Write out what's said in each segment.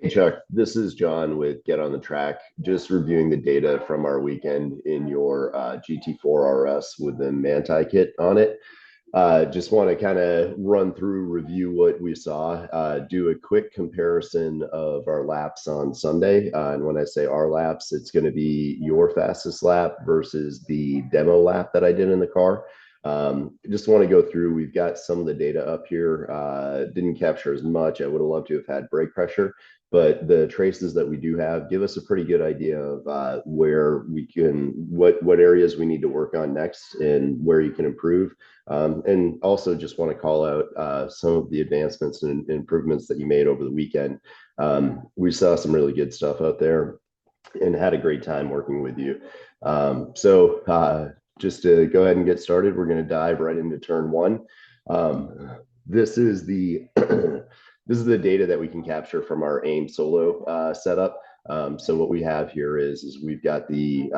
Hey Chuck, this is John with Get on the Track. Just reviewing the data from our weekend in your GT4 RS with the Manthey kit on it. Just want to kind of run through, review what we saw, do a quick comparison of our laps on Sunday. And when I say our laps, it's going to be your fastest lap versus the demo lap that I did in the car. Just want to go through, we've got some of the data up here. Didn't capture as much. I would have loved to have had brake pressure, but the traces that we do have give us a pretty good idea of where we can, what areas we need to work on next and where you can improve. And also just want to call out some of the advancements and improvements that you made over the weekend. We saw some really good stuff out there and had a great time working with you. Just to go ahead and get started, we're going to dive right into turn one. This is the this is the data that we can capture from our AIM solo setup. So what we have here is we've got the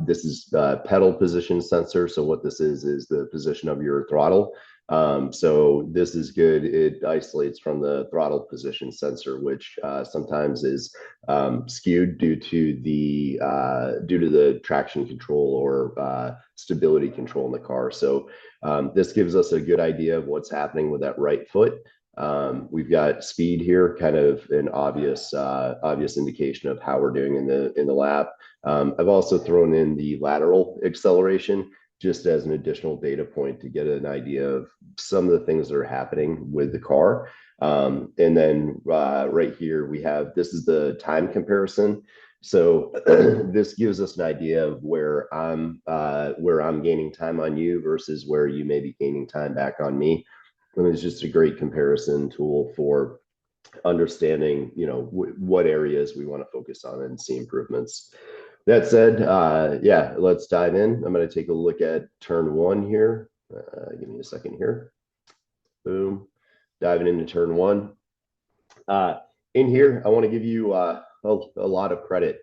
this is pedal position sensor. So what this is the position of your throttle. So this is good. It isolates from the throttle position sensor, which sometimes is skewed due to the traction control or stability control in the car. So this gives us a good idea of what's happening with that right foot. We've got speed here, kind of an obvious indication of how we're doing in the lap. I've also thrown in the lateral acceleration just as an additional data point to get an idea of some of the things that are happening with the car. And then right here we have, this is the time comparison. So this gives us an idea of where I'm gaining time on you versus where you may be gaining time back on me. And it's just a great comparison tool for understanding, what areas we want to focus on and see improvements. That said, yeah, let's dive in. I'm going to take a look at turn one here. Give me a second here. Boom. Diving into turn one. In here, I want to give you a lot of credit.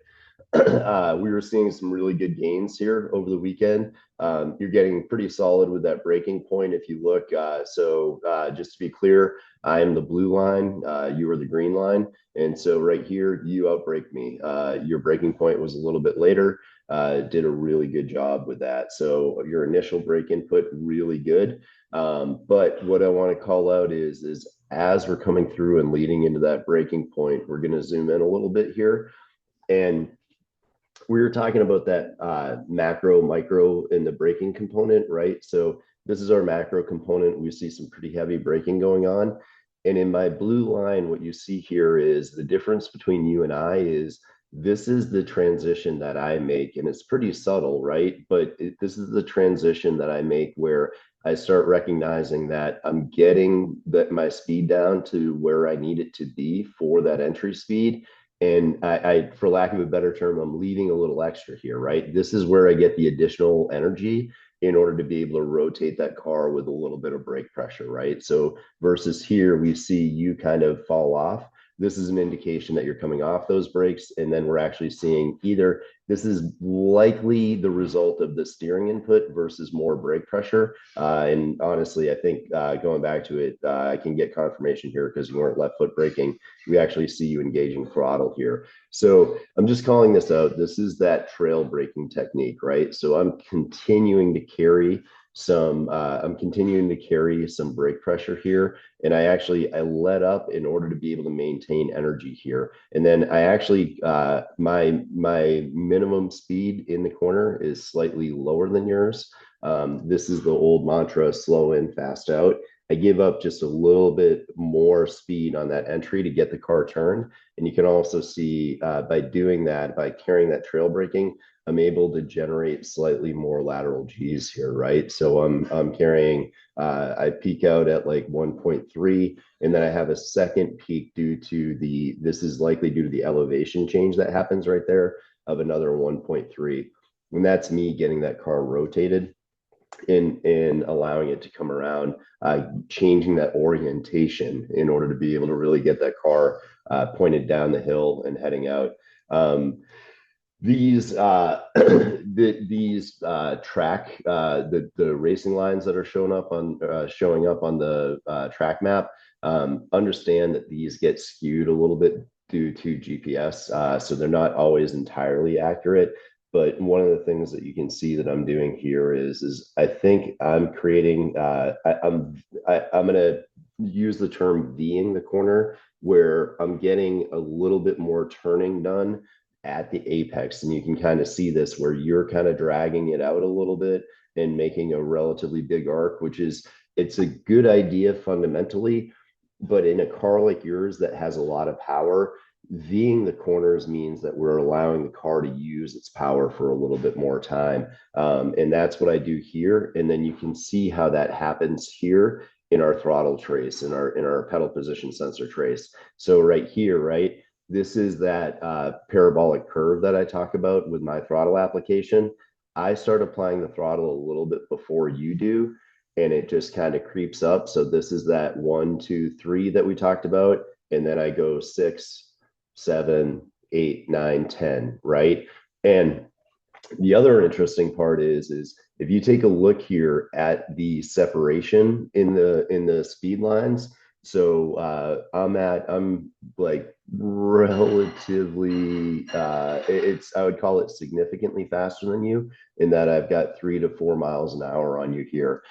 We were seeing some really good gains here over the weekend. You're getting pretty solid with that braking point if you look. Just to be clear, I am the blue line, you are the green line. And so right here, you outbrake me. Your braking point was a little bit later, did a really good job with that. So your initial brake input, really good. But what I want to call out is as we're coming through and leading into that braking point, we're going to zoom in a little bit here. And we were talking about that macro, micro, in the braking component, right? So this is our macro component. We see some pretty heavy braking going on. And in my blue line, what you see here is the difference between you and I is this is the transition that I make. And it's pretty subtle, right? But this is the transition that I make where I start recognizing that I'm getting my speed down to where I need it to be for that entry speed. And I, for lack of a better term, I'm leaving a little extra here, right? This is where I get the additional energy in order to be able to rotate that car with a little bit of brake pressure, right? So versus here, we see you kind of fall off. This is an indication that you're coming off those brakes. And then we're actually seeing either this is likely the result of the steering input versus more brake pressure. And honestly, I think going back to it, I can get confirmation here because you weren't left foot braking. We actually see you engaging throttle here. So I'm just calling this out. This is that trail braking technique, right? So I'm continuing to carry some brake pressure here, and I let up in order to be able to maintain energy here. And then I actually my minimum speed in the corner is slightly lower than yours. This is the old mantra, slow in, fast out. I give up just a little bit more speed on that entry to get the car turned. And you can also see by doing that, by carrying that trail braking, I'm able to generate slightly more lateral G's here, right? So I'm carrying, I peak out at like 1.3, and then I have a second peak this is likely due to the elevation change that happens right there of another 1.3. And that's me getting that car rotated in allowing it to come around, changing that orientation in order to be able to really get that car pointed down the hill and heading out. These track the racing lines that are showing up on the track map, understand that these get skewed a little bit due to GPS. So they're not always entirely accurate. But one of the things that you can see that I'm doing here is I think I'm creating, I'm going to use the term Ving the corner, where I'm getting a little bit more turning done at the apex. And you can kind of see this where you're kind of dragging it out a little bit and making a relatively big arc, which is, it's a good idea fundamentally, but in a car like yours that has a lot of power, Ving the corners means that we're allowing the car to use its power for a little bit more time. And that's what I do here. And then you can see how that happens here in our throttle trace, in our pedal position sensor trace. So right here, right, this is that parabolic curve that I talk about with my throttle application. I start applying the throttle a little bit before you do, and it just kind of creeps up. So this is that 1, 2, 3 that we talked about. And then I go 6, 7, 8, 9, 10, right? And the other interesting part is if you take a look here at the separation in the speed lines. So I'm like relatively it's, I would call it significantly faster than you, in that I've got 3 to 4 miles an hour on you here.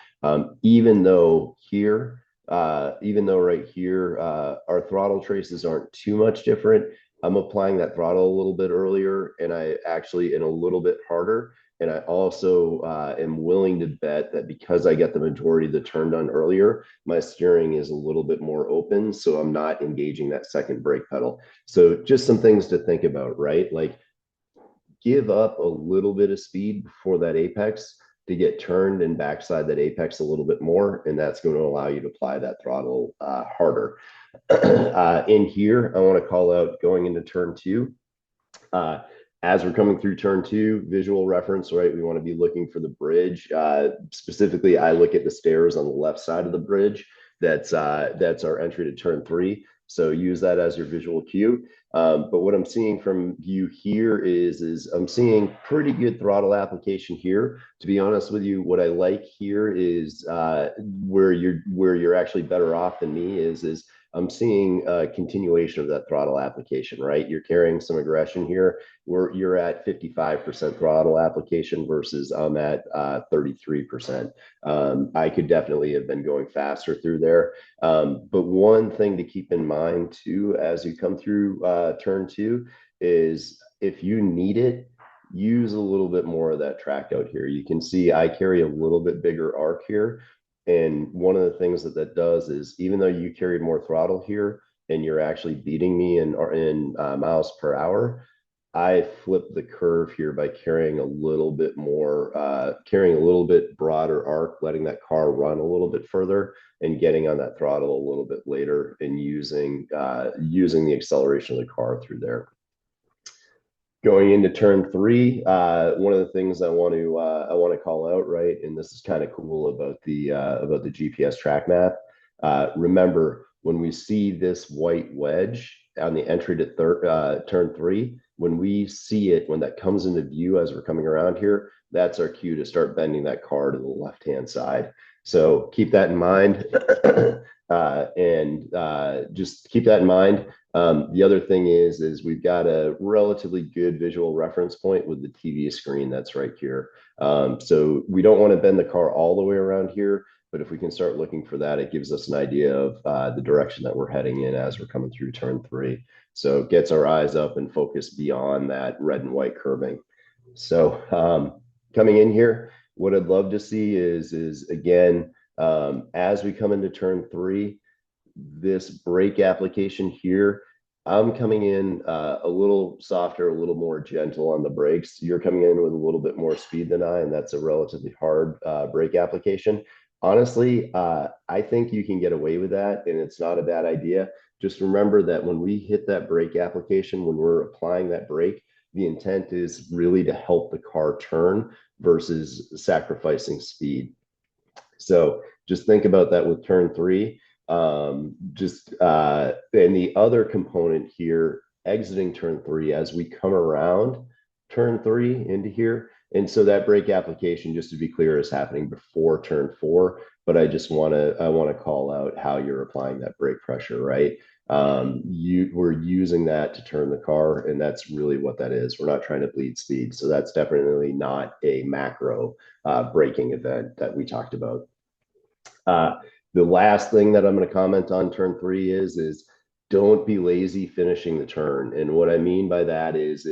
Even though right here our throttle traces aren't too much different, I'm applying that throttle a little bit earlier, and I actually, and a little bit harder. And I also am willing to bet that because I get the majority of the turn done earlier, my steering is a little bit more open. So I'm not engaging that second brake pedal. So just some things to think about, right? Like, give up a little bit of speed before that apex to get turned and backside that apex a little bit more. And that's going to allow you to apply that throttle harder. In here, I want to call out going into turn 2. As we're coming through turn 2, visual reference, right? We want to be looking for the bridge. Specifically, I look at the stairs on the left side of the bridge. That's our entry to turn 3. So use that as your visual cue. But what I'm seeing from you here is I'm seeing pretty good throttle application here. To be honest with you, what I like here is where you're actually better off than me is I'm seeing a continuation of that throttle application, right? You're carrying some aggression here, where you're at 55% throttle application versus I'm at 33%. I could definitely have been going faster through there. But one thing to keep in mind too, as you come through turn 2, is if you need it, use a little bit more of that track out here. You can see I carry a little bit bigger arc here. And one of the things that does is, even though you carried more throttle here and you're actually beating me in miles per hour, I flip the curve here by carrying a little bit more, carrying a little bit broader arc, letting that car run a little bit further and getting on that throttle a little bit later, and using the acceleration of the car through there. Going into turn 3, one of the things I want to call out, right, and this is kind of cool about the GPS track map. Remember, when we see this white wedge on the entry to turn 3, when we see it, when that comes into view as we're coming around here, that's our cue to start bending that car to the left-hand side. So keep that in mind, and just keep that in mind. The other thing is we've got a relatively good visual reference point with the TV screen that's right here. So we don't want to bend the car all the way around here, but if we can start looking for that, it gives us an idea of the direction that we're heading in as we're coming through turn 3. So it gets our eyes up and focused beyond that red and white curving. So coming in here, what I'd love to see is again, as we come into turn 3, this brake application here, I'm coming in a little softer, a little more gentle on the brakes. You're coming in with a little bit more speed than I, and that's a relatively hard brake application. Honestly, I think you can get away with that, and it's not a bad idea. Just remember that when we hit that brake application, when we're applying that brake, the intent is really to help the car turn versus sacrificing speed. So just think about that with turn 3. And the other component here, exiting turn 3 as we come around turn 3 into here. And so that brake application, just to be clear, is happening before turn 4. but I want to call out how you're applying that brake pressure, right? We're using that to turn the car, and that's really what that is. We're not trying to bleed speed, so that's definitely not a macro braking event that we talked about. Uh, the last thing that I'm going to comment on turn three is don't be lazy finishing the turn. And what I mean by that is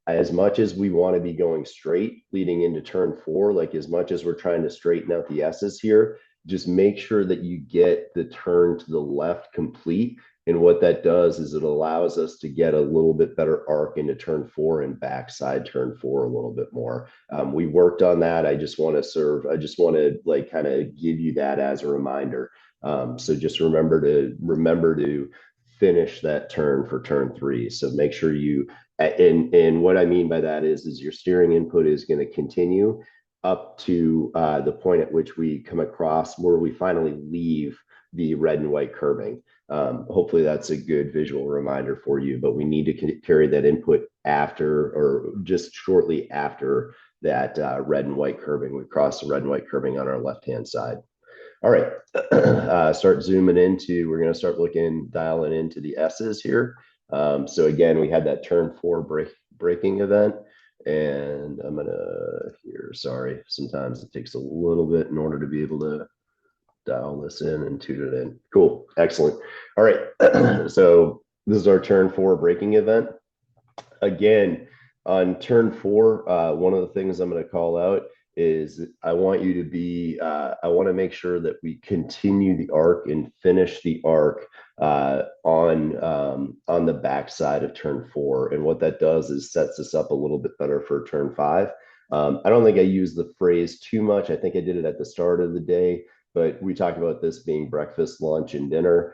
as much as we want to be going straight leading into turn four, like as much as we're trying to straighten out the S's here, just make sure that you get the turn to the left complete. And what that does is it allows us to get a little bit better arc into turn four and backside turn four a little bit more. We worked on that. I just want to like kind of give you that as a reminder. So just remember to finish that turn for turn three. So make sure you, and what I mean by that is your steering input is going to continue up to the point at which we come across where we finally leave the red and white curbing. Hopefully that's a good visual reminder for you, but we need to carry that input after or just shortly after that red and white curbing. We cross the red and white curbing on our left-hand side. All right, start zooming into, we're going to start dialing into the S's here. So again, we had that turn four braking event. And I'm going to here, sorry, sometimes it takes a little bit in order to be able to dial this in and tune it in. Cool, excellent. All right, so this is our turn four braking event. Again, on turn four, one of the things I'm going to call out is I want you to be, I want to make sure that we continue the arc and finish the arc on the backside of turn four. And what that does is sets us up a little bit better for turn five. I don't think I used the phrase too much. I think I did it at the start of the day, but we talked about this being breakfast, lunch, and dinner.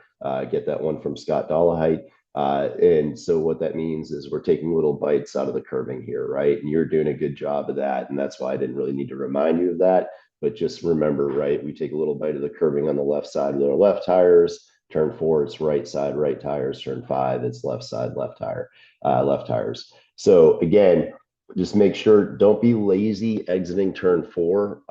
Get that one from Scott Dolahite. And so what that means is we're taking little bites out of the curving here, right? And you're doing a good job of that. And that's why I didn't really need to remind you of that. But just remember, right? We take a little bite of the curving on the left side of our left tires. Turn four, it's right side, right tires. Turn five, it's left side, left tire, left tires. So again, just make sure, don't be lazy exiting turn four.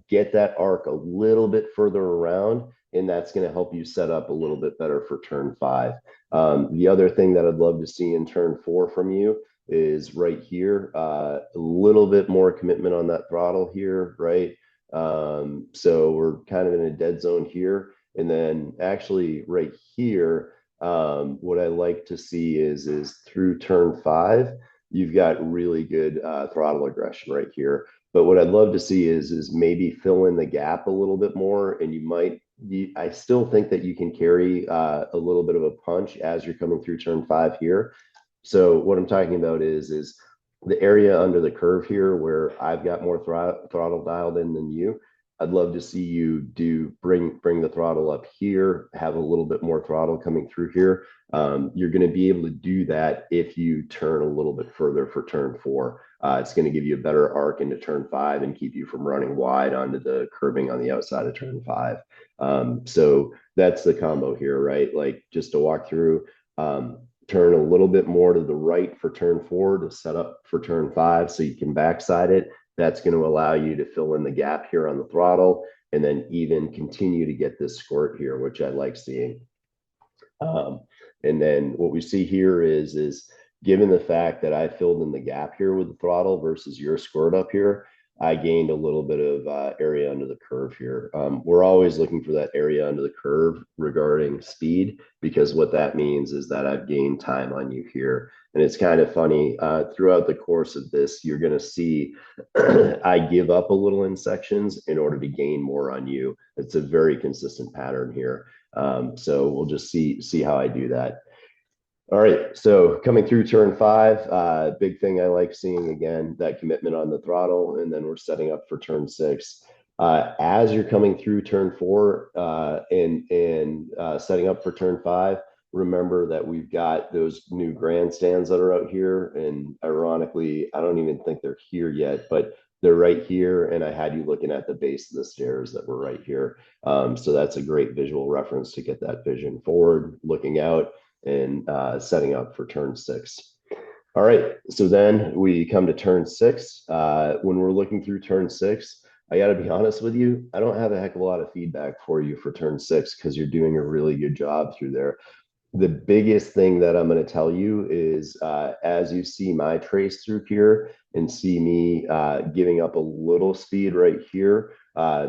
Get that arc a little bit further around, and that's going to help you set up a little bit better for turn five. The other thing that I'd love to see in turn four from you is right here, a little bit more commitment on that throttle here, right? So we're kind of in a dead zone here. And then actually right here, what I like to see is through turn five, you've got really good throttle aggression right here. But what I'd love to see is maybe fill in the gap a little bit more, and I still think that you can carry a little bit of a punch as you're coming through turn five here. So what I'm talking about is the area under the curve here where I've got more throttle dialed in than you. I'd love to see you bring the throttle up here, have a little bit more throttle coming through here. You're going to be able to do that if you turn a little bit further for turn four. It's going to give you a better arc into turn five and keep you from running wide onto the curving on the outside of turn five. So that's the combo here, right? Like just to walk through, turn a little bit more to the right for turn four to set up for turn five so you can backside it. That's going to allow you to fill in the gap here on the throttle and then even continue to get this squirt here, which I like seeing. And then what we see here is given the fact that I filled in the gap here with the throttle versus your squirt up here, I gained a little bit of area under the curve here. We're always looking for that area under the curve regarding speed, because what that means is that I've gained time on you here. And it's kind of funny, throughout the course of this, you're going to see I give up a little in sections in order to gain more on you. It's a very consistent pattern here. So we'll just see how I do that. All right, so coming through turn five, big thing I like seeing, again, that commitment on the throttle, and then we're setting up for turn six. As you're coming through turn four and setting up for turn five, remember that we've got those new grandstands that are out here, and ironically, I don't even think they're here yet, but they're right here, and I had you looking at the base of the stairs that were right here. So that's a great visual reference to get that vision forward, looking out, and setting up for turn six. All right, so then we come to turn six. When we're looking through turn six, I got to be honest with you, I don't have a heck of a lot of feedback for you for turn six because you're doing a really good job through there. The biggest thing that I'm going to tell you is as you see my trace through here and see me giving up a little speed right here,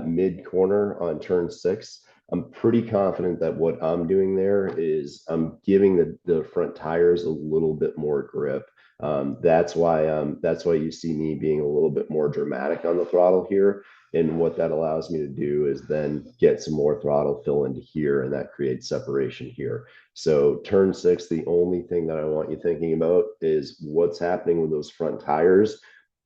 mid corner on turn six, I'm pretty confident that what I'm doing there is I'm giving the front tires a little bit more grip. That's why you see me being a little bit more dramatic on the throttle here. And what that allows me to do is then get some more throttle fill into here, and that creates separation here. So turn six, the only thing that I want you thinking about is what's happening with those front tires,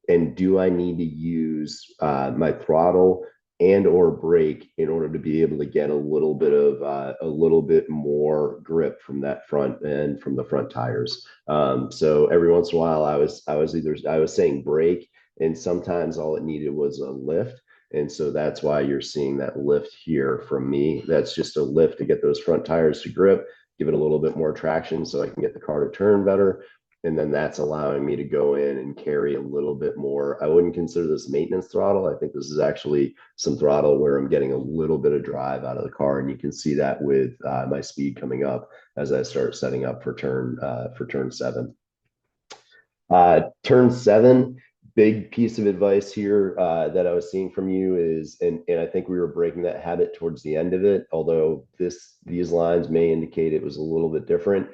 and do I need to use my throttle and or brake in order to be able to get a little bit more grip from that front end from the front tires. So every once in a while, I was saying brake, and sometimes all it needed was a lift. And so that's why you're seeing that lift here from me. That's just a lift to get those front tires to grip, give it a little bit more traction so I can get the car to turn better. And then that's allowing me to go in and carry a little bit more. I wouldn't consider this maintenance throttle. I think this is actually some throttle where I'm getting a little bit of drive out of the car. And you can see that with my speed coming up as I start setting up for turn seven. Turn seven, big piece of advice here that I was seeing from you is, and I think we were breaking that habit towards the end of it, although these lines may indicate it was a little bit different.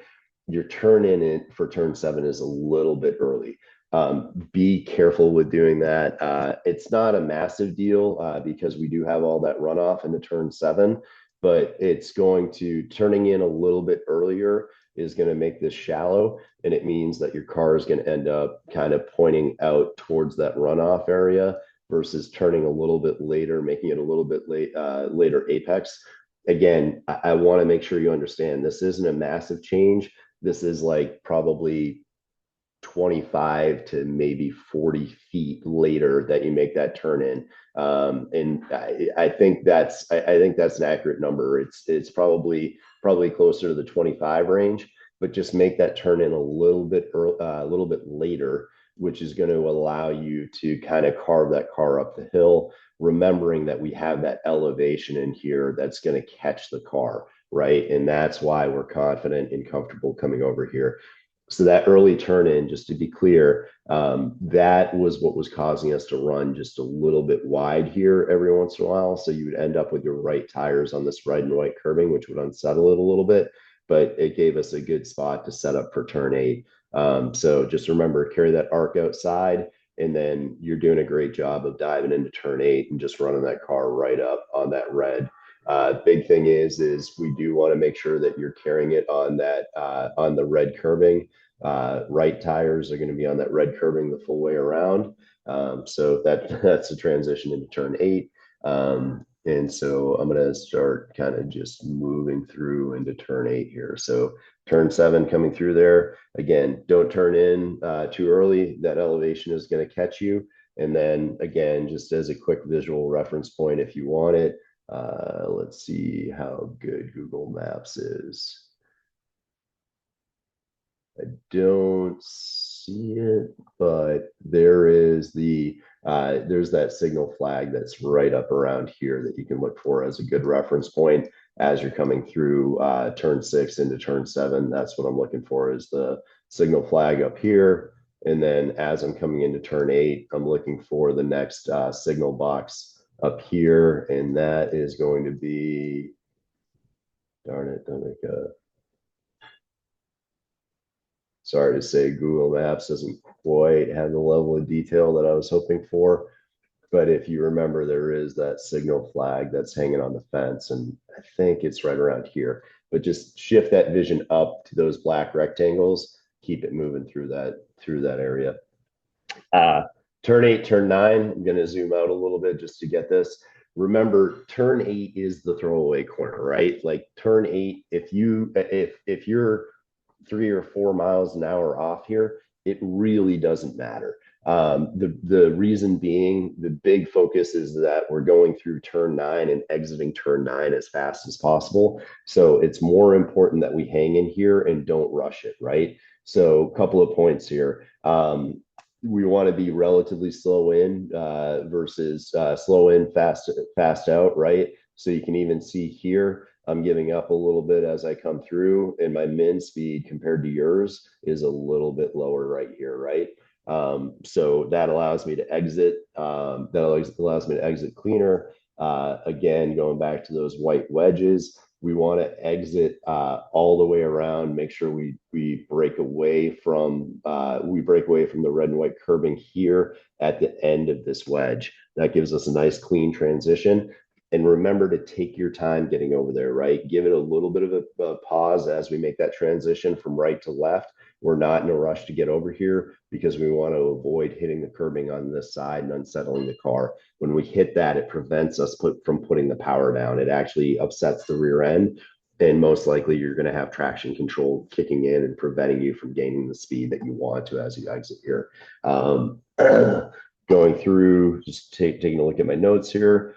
Your turn in for turn seven is a little bit early. Be careful with doing that. It's not a massive deal because we do have all that runoff into turn seven, but it's going to turning in a little bit earlier is going to make this shallow, and it means that your car is going to end up kind of pointing out towards that runoff area versus turning a little bit later, making it a little bit later apex. Again, I want to make sure you understand this isn't a massive change. This is like probably 25 to maybe 40 feet later that you make that turn in. And I think that's an accurate number. It's probably closer to the 25 range, but just make that turn in a little bit later, which is going to allow you to kind of carve that car up the hill, remembering that we have that elevation in here that's going to catch the car, right? And that's why we're confident and comfortable coming over here. So that early turn in, just to be clear, that was what was causing us to run just a little bit wide here every once in a while. So you would end up with your right tires on this red and white curving, which would unsettle it a little bit, but it gave us a good spot to set up for turn eight. So just remember, carry that arc outside, and then you're doing a great job of diving into turn eight and just running that car right up on that red. Big thing is we do want to make sure that you're carrying it on that on the red curving. Right tires are going to be on that red curving the full way around. So that's a transition into turn eight. And so I'm going to start kind of just moving through into turn eight here. So turn seven coming through there. Again, don't turn in too early. That elevation is going to catch you. And then again, just as a quick visual reference point, if you want it, let's see how good Google Maps is. I don't see it, but there's that signal flag that's right up around here that you can look for as a good reference point as you're coming through turn six into turn seven. That's what I'm looking for, is the signal flag up here. And then as I'm coming into turn eight, I'm looking for the next signal box up here, and that is going to be, darn it, don't make a, sorry to say, Google Maps doesn't quite have the level of detail that I was hoping for. But if you remember, there is that signal flag that's hanging on the fence, and I think it's right around here. But just shift that vision up to those black rectangles, keep it moving through that area. Uh, Turn eight, turn nine, I'm going to zoom out a little bit just to get this. Remember, turn eight is the throwaway corner, right? Like turn eight, if you're 3 or 4 miles an hour off here, it really doesn't matter. The reason being, the big focus is that we're going through turn nine and exiting turn nine as fast as possible. So it's more important that we hang in here and don't rush it, right? So a couple of points here. we want to be relatively slow in versus slow in, fast out, right? So you can even see here, I'm giving up a little bit as I come through, and my min speed compared to yours is a little bit lower right here, right? So that allows me to exit. Allows me to exit cleaner. Again, going back to those white wedges, we want to exit all the way around. Make sure we break away from the red and white curbing here at the end of this wedge. That gives us a nice clean transition. And remember to take your time getting over there, right? Give it a little bit of a pause as we make that transition from right to left. We're not in a rush to get over here because we want to avoid hitting the curbing on this side and unsettling the car. When we hit that, it prevents us from putting the power down. It actually upsets the rear end. And most likely you're going to have traction control kicking in and preventing you from gaining the speed that you want to as you exit here. Going through, just taking a look at my notes here.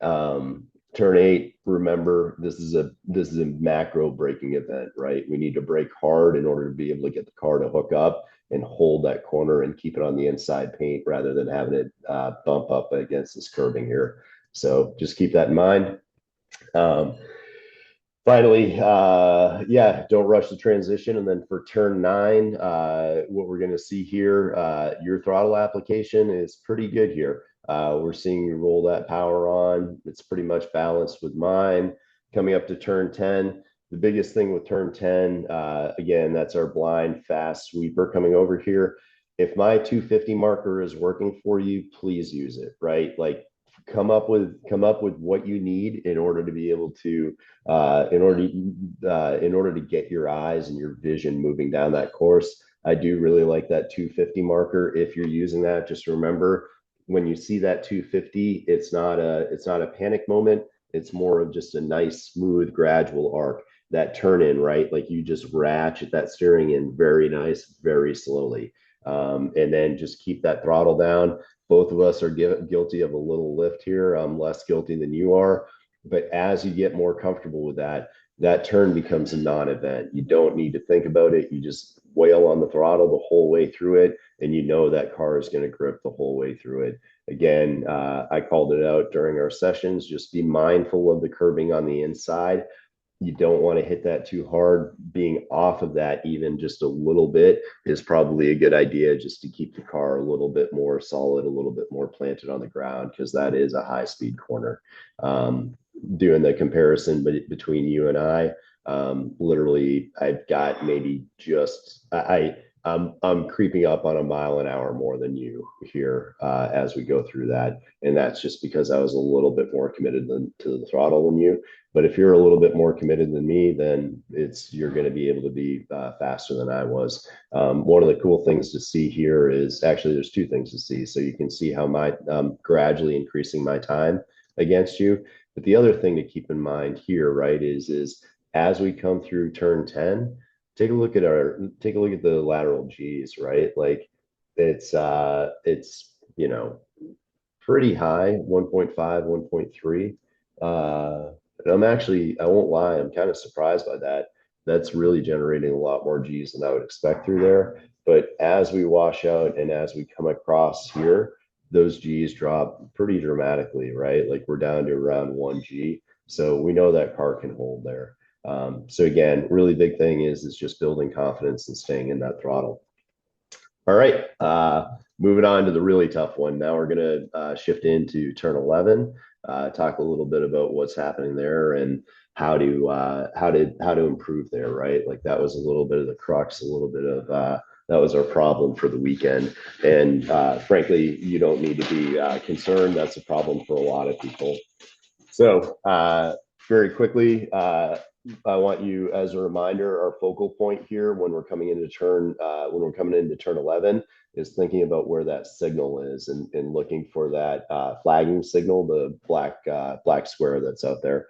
Turn 8, remember this is a macro braking event, right? We need to brake hard in order to be able to get the car to hook up and hold that corner and keep it on the inside paint rather than having it bump up against this curbing here. So just keep that in mind. Finally, yeah, don't rush the transition. And then for turn 9, what we're going to see here, your throttle application is pretty good here. We're seeing you roll that power on. It's pretty much balanced with mine. Coming up to turn 10, the biggest thing with turn 10, again, that's our blind fast sweeper coming over here. If my 250 marker is working for you, please use it, right? Like come up with what you need in order to be able to in order to get your eyes and your vision moving down that course. I do really like that 250 marker. If you're using that, just remember when you see that 250, it's not a panic moment. It's more of just a nice, smooth, gradual arc. That turn in, right? Like you just ratchet that steering in very nice, very slowly. And then just keep that throttle down. Both of us are guilty of a little lift here. I'm less guilty than you are. But as you get more comfortable with that, that turn becomes a non-event. You don't need to think about it. You just wail on the throttle the whole way through it, and you know that car is going to grip the whole way through it. Again, I called it out during our sessions. Just be mindful of the curbing on the inside. You don't want to hit that too hard. Being off of that even just a little bit is probably a good idea, just to keep the car a little bit more solid, a little bit more planted on the ground, because that is a high speed corner. Doing the comparison between you and I, literally I've got maybe just I'm creeping up on a mile an hour more than you here as we go through that. And that's just because I was a little bit more committed to the throttle than you. But if you're a little bit more committed than me, then you're going to be able to be faster than I was. One of the cool things to see here is actually there's two things to see. So you can see how I'm gradually increasing my time against you. But the other thing to keep in mind here, right, is as we come through turn 10, take a look at the lateral G's, right? Like it's pretty high, 1.5, 1.3. And I won't lie, I'm kind of surprised by that. That's really generating a lot more G's than I would expect through there. But as we wash out and as we come across here, those G's drop pretty dramatically, right? Like we're down to around 1 G. So we know that car can hold there. So again, really big thing is just building confidence and staying in that throttle. All right, moving on to the really tough one. Now we're going to shift into turn 11, talk a little bit about what's happening there and how to improve there, right? Like that was a little bit of the crux, a little bit of that was our problem for the weekend. And frankly, you don't need to be concerned. That's a problem for a lot of people. So very quickly, I want you, as a reminder, our focal point here when we're coming into turn 11 is thinking about where that signal is and looking for that flagging signal, the black square that's out there.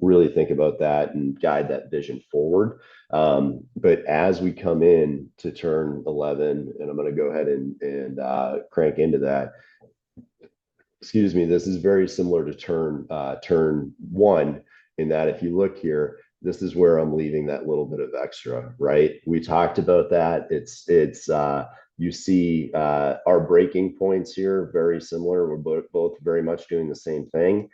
Really think about that and guide that vision forward. But as we come in to turn 11, and I'm going to go ahead and crank into that. Excuse me, this is very similar to turn 1 in that if you look here, this is where I'm leaving that little bit of extra, right? We talked about that. You see our braking points here, very similar. We're both very much doing the same thing.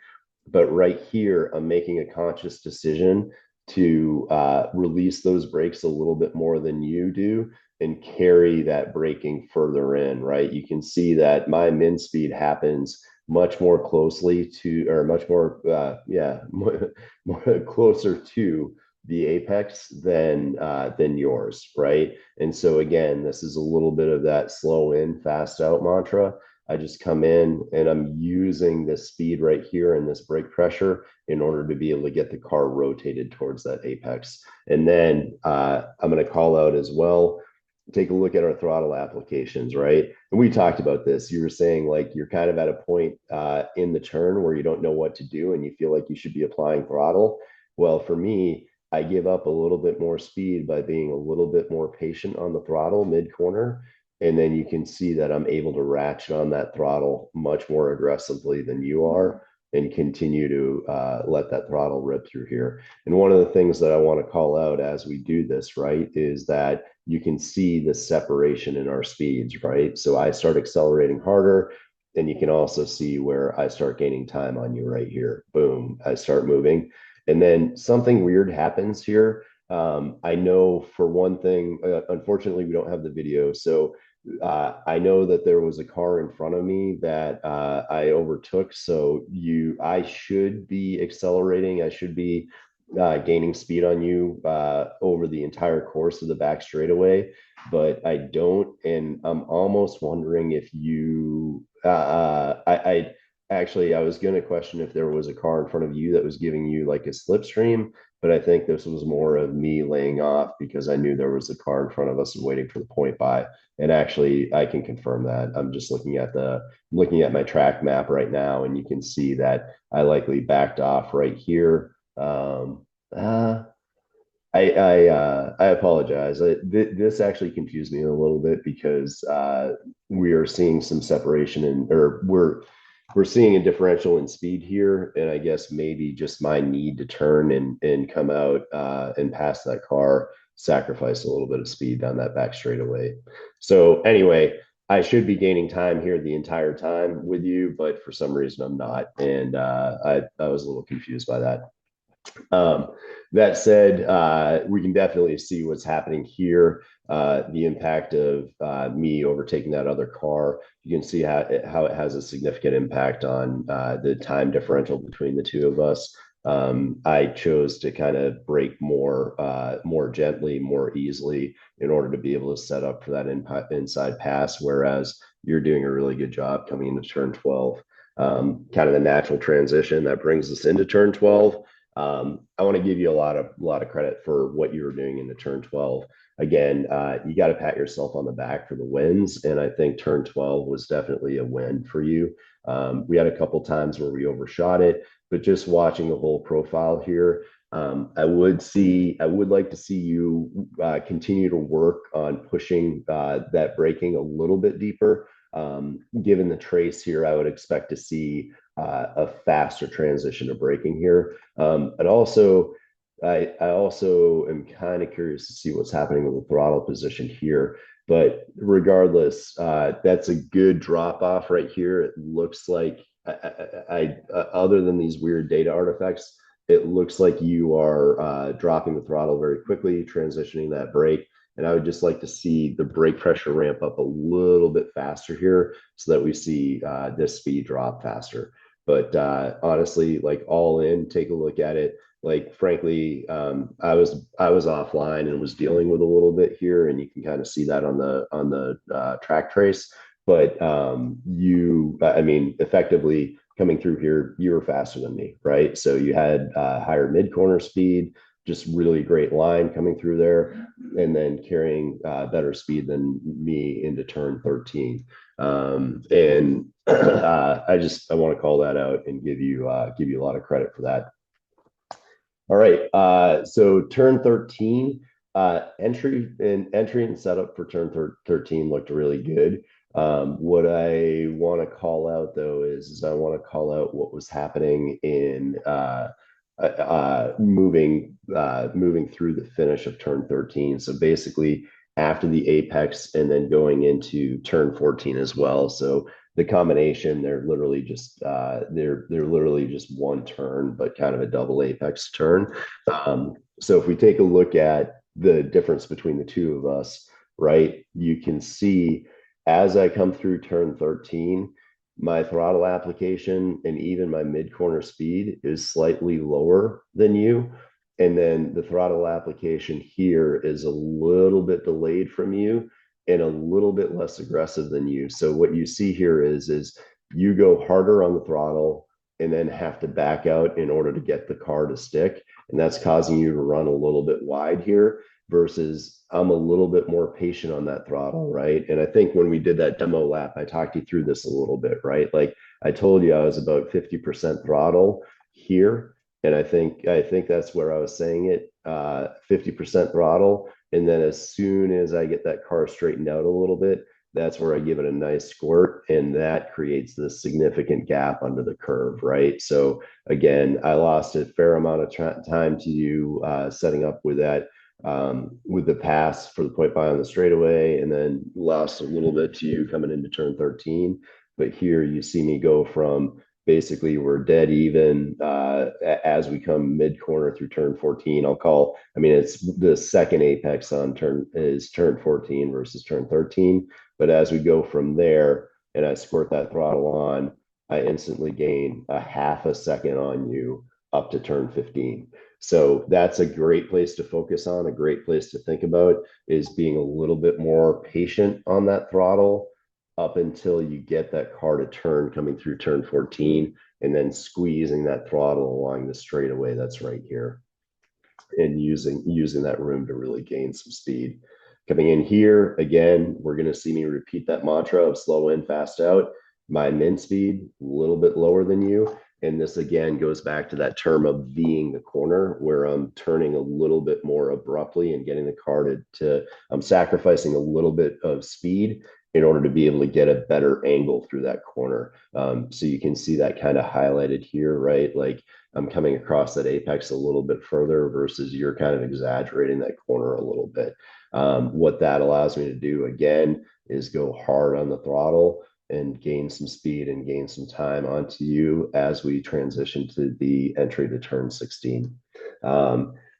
But right here, I'm making a conscious decision to release those brakes a little bit more than you do and carry that braking further in, right? You can see that my min speed happens much more closely to, or much more, more closer to the apex than yours, right? And so again, this is a little bit of that slow in, fast out mantra. I just come in and I'm using this speed right here and this brake pressure in order to be able to get the car rotated towards that apex. And then I'm going to call out as well, take a look at our throttle applications, right? And we talked about this. You were saying like you're kind of at a point in the turn where you don't know what to do and you feel like you should be applying throttle. Well, for me, I give up a little bit more speed by being a little bit more patient on the throttle mid corner. And then you can see that I'm able to ratchet on that throttle much more aggressively than you are and continue to let that throttle rip through here. And one of the things that I want to call out as we do this, right, is that you can see the separation in our speeds, right? So I start accelerating harder, and you can also see where I start gaining time on you right here. Boom, I start moving. And then something weird happens here. I know for one thing, unfortunately, we don't have the video. So I know that there was a car in front of me that I overtook. So I should be accelerating. I should be gaining speed on you over the entire course of the back straightaway, but I don't. And I'm almost wondering if you, I actually, I was going to question if there was a car in front of you that was giving you like a slipstream, but I think this was more of me laying off because I knew there was a car in front of us and waiting for the point by. And actually, I can confirm that. I'm just looking at my track map right now, and you can see that I likely backed off right here. Uh, I apologize. This actually confused me a little bit because we are seeing some separation or we're seeing a differential in speed here, and I guess maybe just my need to turn and come out and pass that car sacrificed a little bit of speed down that back straightaway. So anyway, I should be gaining time here the entire time with you, but for some reason I'm not, and I was a little confused by that. Um, that said, we can definitely see what's happening here. The impact of me overtaking that other car. You can see how it has a significant impact on the time differential between the two of us. I chose to kind of brake more gently, more easily in order to be able to set up for that inside pass, whereas you're doing a really good job coming into turn 12. Kind of the natural transition that brings us into turn 12. I want to give you a lot of credit for what you were doing in the turn 12. Again, you got to pat yourself on the back for the wins, and I think turn 12 was definitely a win for you. We had a couple times where we overshot it, but just watching the whole profile here, I would like to see you continue to work on pushing that braking a little bit deeper. Given the trace here, I would expect to see a faster transition to braking here. And also, I also am kind of curious to see what's happening with the throttle position here. But regardless, that's a good drop off right here. It looks like, other than these weird data artifacts, it looks like you are dropping the throttle very quickly, transitioning that brake. And I would just like to see the brake pressure ramp up a little bit faster here so that we see this speed drop faster. But honestly, like all in, take a look at it. Like frankly, I was offline and was dealing with a little bit here, and you can kind of see that on the track trace. But I mean, effectively coming through here, you were faster than me, right? So you had higher mid corner speed, just really great line coming through there, and then carrying better speed than me into turn 13. And I want to call that out and give you a lot of credit for that. All right, so turn 13, entry and setup for turn 13 looked really good. What I want to call out though is I want to call out what was happening in moving through the finish of turn 13. So basically, after the apex and then going into turn 14 as well. So the combination, they're literally just they're literally just one turn, but kind of a double apex turn. So if we take a look at the difference between the two of us, right, you can see as I come through turn 13, my throttle application and even my mid corner speed is slightly lower than you. And then the throttle application here is a little bit delayed from you and a little bit less aggressive than you. So what you see here is you go harder on the throttle and then have to back out in order to get the car to stick. And that's causing you to run a little bit wide here versus I'm a little bit more patient on that throttle, right? And I think when we did that demo lap, I talked you through this a little bit, right? Like I told you I was about 50% throttle here. And I think that's where I was saying it, 50% throttle. And then as soon as I get that car straightened out a little bit, that's where I give it a nice squirt, and that creates this significant gap under the curve, right? So again, I lost a fair amount of time to you setting up with that with the pass for the point by on the straightaway, and then lost a little bit to you coming into turn 13. But here you see me go from basically we're dead even as we come mid corner through turn 14. I mean, it's the second apex on turn 14 versus turn 13. But as we go from there and I squirt that throttle on, I instantly gain a half a second on you up to turn 15. So that's a great place to focus on. A great place to think about is being a little bit more patient on that throttle up until you get that car to turn coming through turn 14 and then squeezing that throttle along the straightaway that's right here and using that room to really gain some speed. Coming in here, again, we're going to see me repeat that mantra of slow in, fast out. My min speed, a little bit lower than you. And this again goes back to that term of Ving the corner, where I'm turning a little bit more abruptly and getting the car I'm sacrificing a little bit of speed in order to be able to get a better angle through that corner. So you can see that kind of highlighted here, right? Like I'm coming across that apex a little bit further versus you're kind of exaggerating that corner a little bit. What that allows me to do again is go hard on the throttle and gain some speed and gain some time onto you as we transition to the entry to turn 16.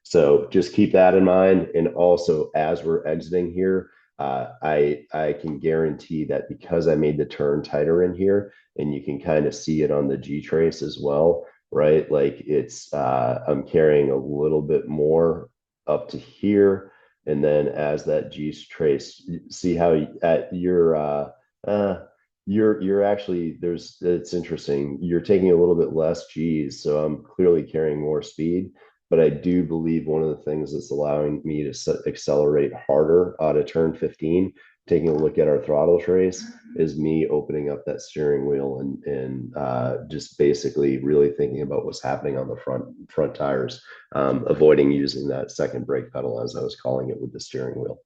So just keep that in mind. And also as we're exiting here, I can guarantee that because I made the turn tighter in here, and you can kind of see it on the G trace as well, right? Like I'm carrying a little bit more up to here. And then as that G trace, see how at you're actually it's interesting. You're taking a little bit less G's, so I'm clearly carrying more speed. But I do believe one of the things that's allowing me to accelerate harder out of turn 15, taking a look at our throttle trace, is me opening up that steering wheel and just basically really thinking about what's happening on the front tires, avoiding using that second brake pedal, as I was calling it, with the steering wheel.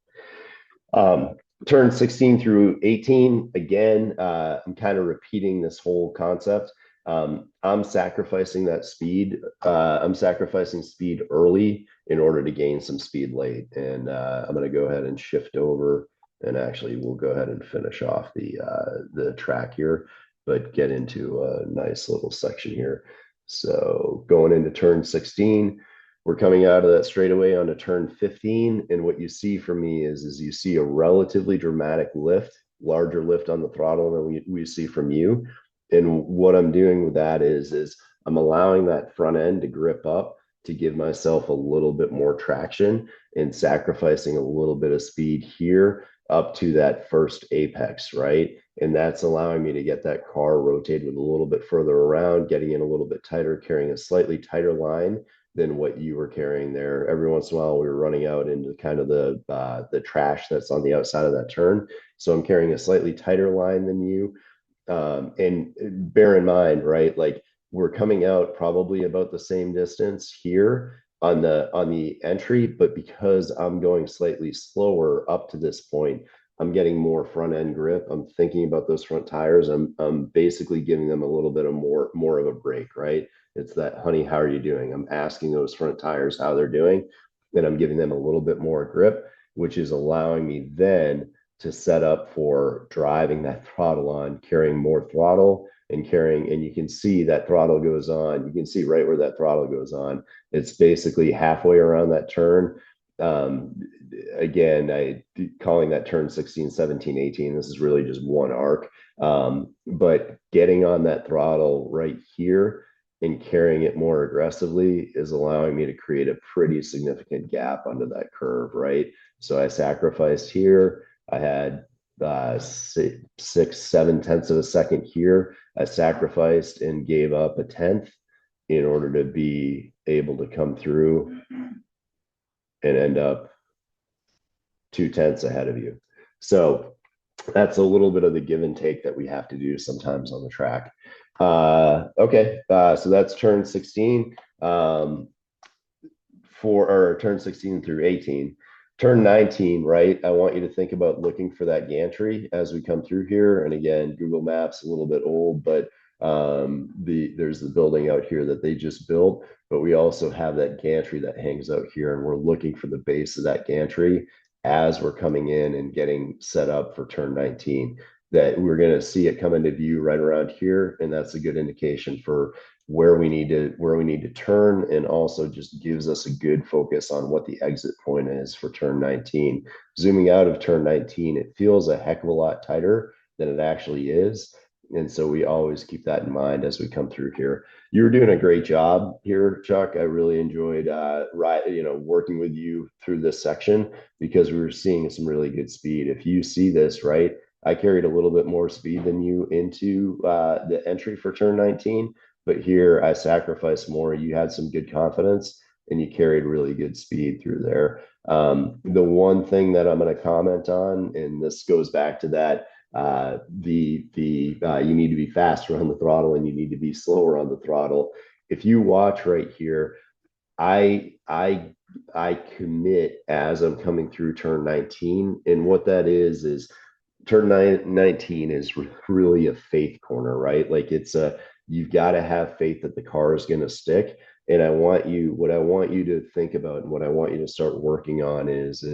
Turn 16 through 18, again, I'm kind of repeating this whole concept. I'm sacrificing that speed. I'm sacrificing speed early in order to gain some speed late. And I'm going to go ahead and shift over, and actually we'll go ahead and finish off the track here, but get into a nice little section here. So going into turn 16, we're coming out of that straightaway onto turn 15. And what you see from me is you see a relatively dramatic lift, larger lift on the throttle than we see from you. And what I'm doing with that is I'm allowing that front end to grip up to give myself a little bit more traction and sacrificing a little bit of speed here up to that first apex, right? And that's allowing me to get that car rotated a little bit further around, getting in a little bit tighter, carrying a slightly tighter line than what you were carrying there. Every once in a while, we were running out into kind of the trash that's on the outside of that turn. So I'm carrying a slightly tighter line than you. And bear in mind, right, like we're coming out probably about the same distance here on the entry, but because I'm going slightly slower up to this point, I'm getting more front end grip. I'm thinking about those front tires. I'm basically giving them a little bit of more of a break, right? It's that, honey, how are you doing? I'm asking those front tires how they're doing, and I'm giving them a little bit more grip. which is allowing me then to set up for driving that throttle on, carrying more throttle and carrying, and you can see that throttle goes on. You can see right where that throttle goes on. It's basically halfway around that turn. Um, Again, I calling that turn 16, 17, 18. This is really just one arc. But getting on that throttle right here and carrying it more aggressively is allowing me to create a pretty significant gap under that curve, right? So I sacrificed here. I had 7/10 of a second here. I sacrificed and gave up a tenth in order to be able to come through and end up 2/10 ahead of you. So that's a little bit of the give and take that we have to do sometimes on the track. Okay, so that's turn 16 or turn 16 through 18. Turn 19, right? I want you to think about looking for that gantry as we come through here. And again, Google Maps a little bit old, but there's the building out here that they just built, but we also have that gantry that hangs out here, and we're looking for the base of that gantry as we're coming in and getting set up for turn 19. That we're going to see it come into view right around here, and that's a good indication for where we need to turn, and also just gives us a good focus on what the exit point is for turn 19. Zooming out of turn 19, it feels a heck of a lot tighter than it actually is. And so we always keep that in mind as we come through here. You were doing a great job here, Chuck. I really enjoyed working with you through this section because we were seeing some really good speed. If you see this, right, I carried a little bit more speed than you into the entry for turn 19, but here I sacrificed more. You had some good confidence and you carried really good speed through there. The one thing that I'm going to comment on, and this goes back to that, you need to be faster on the throttle and you need to be slower on the throttle. If you watch right here, I commit as I'm coming through turn 19, and what that is turn 19 is really a faith corner, right? Like you've got to have faith that the car is going to stick. And what I want you to think about and what I want you to start working on is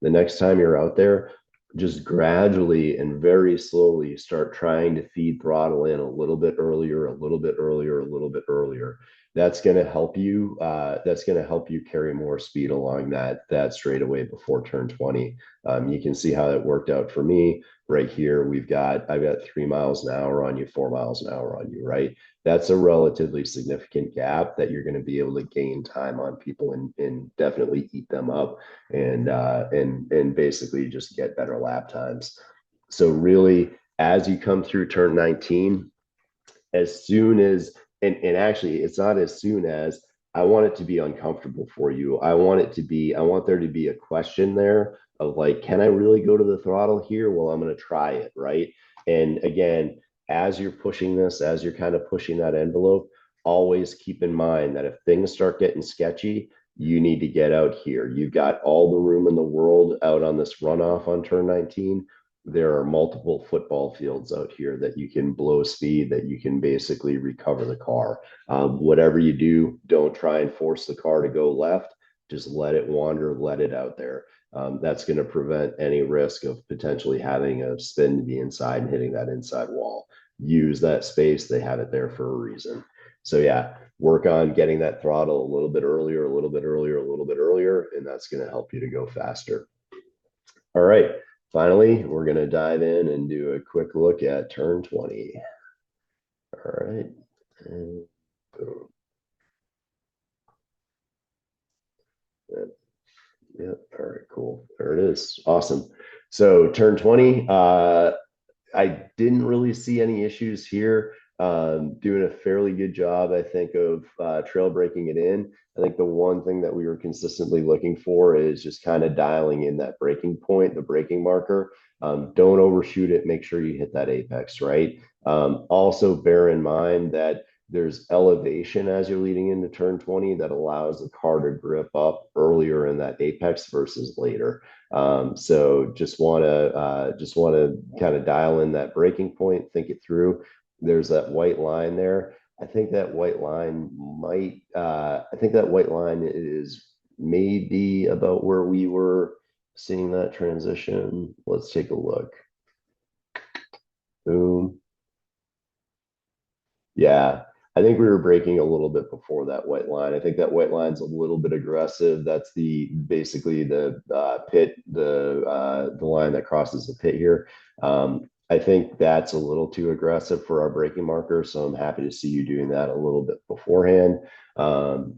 the next time you're out there, just gradually and very slowly start trying to feed throttle in a little bit earlier, a little bit earlier, a little bit earlier. That's going to help you. That's going to help you carry more speed along that straightaway before turn 20. You can see how that worked out for me right here. I've got 3 miles an hour on you, 4 miles an hour on you, right? That's a relatively significant gap that you're going to be able to gain time on people and definitely eat them up and basically just get better lap times. So really, as you come through turn 19, as soon as and actually it's not as soon as, I want it to be uncomfortable for you. I want there to be a question there of like, can I really go to the throttle here? Well, I'm going to try it, right? And again, as you're pushing this, as you're kind of pushing that envelope, always keep in mind that if things start getting sketchy, you need to get out here. You've got all the room in the world out on this runoff on turn 19. There are multiple football fields out here that you can blow speed, that you can basically recover the car. Whatever you do, don't try and force the car to go left. Just let it wander, let it out there. That's going to prevent any risk of potentially having a spin to the inside and hitting that inside wall. Use that space. They have it there for a reason. So yeah, work on getting that throttle a little bit earlier, a little bit earlier, a little bit earlier, and that's going to help you to go faster. All right. Finally, we're going to dive in and do a quick look at turn 20. All right. And boom. Yep. Yep. All right, cool. There it is. Awesome. So turn 20, I didn't really see any issues here. Doing a fairly good job, I think, of trail breaking it in. I think the one thing that we were consistently looking for is just kind of dialing in that breaking point, the breaking marker. Don't overshoot it. Make sure you hit that apex, right? Also bear in mind that there's elevation as you're leading into turn 20 that allows the car to grip up earlier in that apex versus later. So just want to kind of dial in that breaking point, think it through. There's that white line there. I think that white line is maybe about where we were seeing that transition. Let's take a look. Boom. Yeah, I think we were breaking a little bit before that white line. I think that white line's a little bit aggressive. That's the basically the pit, the line that crosses the pit here. I think that's a little too aggressive for our braking marker, so I'm happy to see you doing that a little bit beforehand.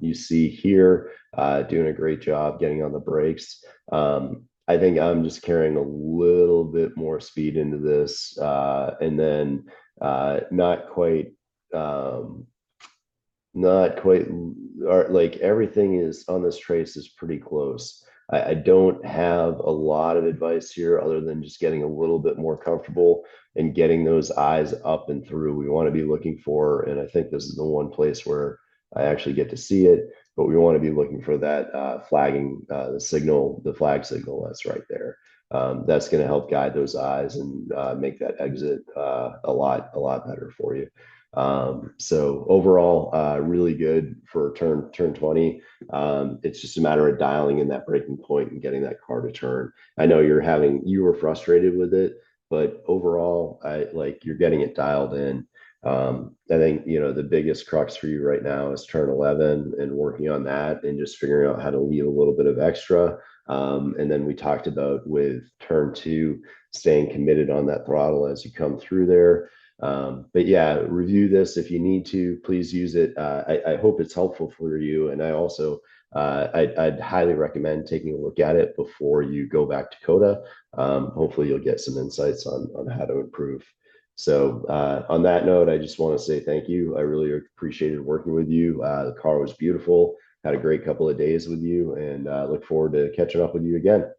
You see here, doing a great job getting on the brakes. I think I'm just carrying a little bit more speed into this, and then not quite um, not quite, like everything is on this trace is pretty close. I don't have a lot of advice here other than just getting a little bit more comfortable and getting those eyes up and through. We want to be looking for, and I think this is the one place where I actually get to see it, but we want to be looking for that flagging, the signal, the flag signal that's right there. That's going to help guide those eyes and make that exit a lot better for you. So overall, really good for turn 20. It's just a matter of dialing in that breaking point and getting that car to turn. I know you were frustrated with it, but overall, you're getting it dialed in. I think, the biggest crux for you right now is turn 11 and working on that and just figuring out how to leave a little bit of extra. And then we talked about with turn 2, staying committed on that throttle as you come through there. But yeah, review this if you need to. Please use it. I hope it's helpful for you. And I also, I'd highly recommend taking a look at it before you go back to COTA. Hopefully, you'll get some insights on how to improve. So, on that note, I just want to say thank you. I really appreciated working with you. The car was beautiful. Had a great couple of days with you, and look forward to catching up with you again.